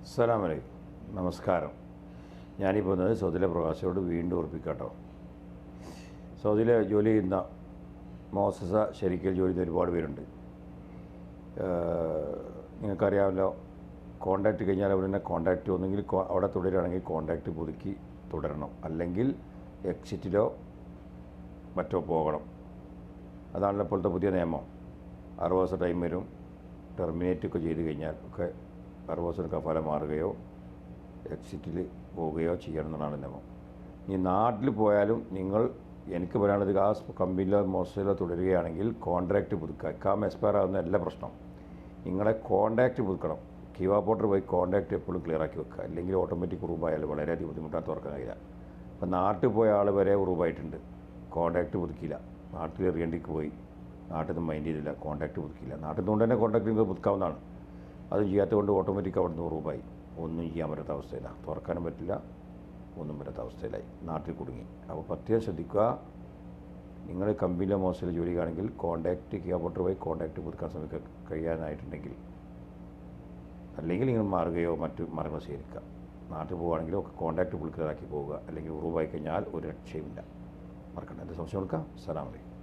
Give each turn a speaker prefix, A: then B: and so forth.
A: അസ്സലാമു അലൈക്കും. നമസ്കാരം. ഞാനിപ്പോൾ വന്നത് സൗദിയിലെ പ്രവാസിയോട് വീണ്ടും ഓർപ്പിക്കാട്ടോ. സൗദിയിൽ ജോലി ചെയ്യുന്ന മോസസ ശരിക്കൽ ജോലി ചെയ്യുന്ന ഒരുപാട് പേരുണ്ട്. നിങ്ങൾക്കറിയാമല്ലോ, കോൺടാക്റ്റ് കഴിഞ്ഞാൽ അവിടെ തന്നെ കോൺടാക്റ്റ് ഒന്നെങ്കിൽ അവിടെ തുടരുകയാണെങ്കിൽ കോൺടാക്റ്റ് പുതുക്കി തുടരണം, അല്ലെങ്കിൽ എക്സിറ്റിലോ മറ്റോ പോകണം. അതാണല്ലോ ഇപ്പോഴത്തെ പുതിയ നിയമം. 60 ദിവസം ടൈം വരും. ടെർമിനേറ്റൊക്കെ ചെയ്ത് കഴിഞ്ഞാൽ ഒക്കെ 60 ദിവസം കഫാല മാറുകയോ എക്സിറ്റിൽ പോവുകയോ ചെയ്യണമെന്നാണ് നിയമം. ഇനി നാട്ടിൽ പോയാലും എനിക്ക് പറയാനുള്ളത് ആ കമ്പനിയിലോ മോസ്റ്ററിലോ തുടരുകയാണെങ്കിൽ കോൺട്രാക്റ്റ് പുതുക്കുക. ഇക്കാമ എക്സ്പയർ ആകുന്ന എല്ലാ പ്രശ്നം. നിങ്ങളെ കോൺടാക്റ്റ് പുതുക്കണം. കിവാ പോർട്ടർ പോയി കോൺടാക്റ്റ് എപ്പോഴും ക്ലിയർ ആക്കി വെക്കുക, അല്ലെങ്കിൽ ഓട്ടോമാറ്റിക് റൂബായാലും വളരെയധികം ബുദ്ധിമുട്ടാണ് തുറക്കാൻ കഴിയില്ല. അപ്പം നാട്ടിൽ പോയ ആൾ വരെ റൂബായിട്ടുണ്ട്, കോൺടാക്റ്റ് പുതുക്കിയില്ല. നാട്ടിൽ റിയൻഡിക്ക് പോയി, നാട്ടിൽ നിന്ന് മൈൻഡ് ചെയ്തില്ല, കോൺടാക്റ്റ് പുതുക്കിയില്ല. നാട്ടിൽ നിന്നുകൊണ്ട് തന്നെ കോൺടാക്റ്റ് നിങ്ങൾക്ക് പുതുക്കാവുന്നതാണ്. അത് ചെയ്യാത്തതുകൊണ്ട് ഓട്ടോമാറ്റിക് അവിടെ നിന്ന് റൂബായി, ഒന്നും ചെയ്യാൻ പറ്റാത്ത അവസ്ഥയിലാണ്, തുറക്കാനും പറ്റില്ല, ഒന്നും പറ്റാത്ത അവസ്ഥയിലായി, നാട്ടിൽ കുടുങ്ങി. അപ്പോൾ പ്രത്യേകം ശ്രദ്ധിക്കുക. നിങ്ങൾ കമ്പനിയിലോ മോശം ജോലിയാണെങ്കിൽ കോൺടാക്റ്റ് കിവാ പോർട്ടർ പോയി കോൺടാക്റ്റ് പുതുക്കാൻ കഴിയാനായിട്ടുണ്ടെങ്കിൽ, അല്ലെങ്കിൽ നിങ്ങൾ മാറുകയോ മറ്റു മാർഗ്ഗങ്ങൾ സ്വീകരിക്കുക. നാട്ടിൽ പോവുകയാണെങ്കിലോ കോൺടാക്റ്റ് പുതുക്കലാക്കി പോവുക, അല്ലെങ്കിൽ ഉറവായി കഴിഞ്ഞാൽ ഒരു രക്ഷയുമില്ല. മറക്കണ്ട. എന്ത് സംശയം കൊടുക്കാം. അസ്സലാമു അലൈക്കും.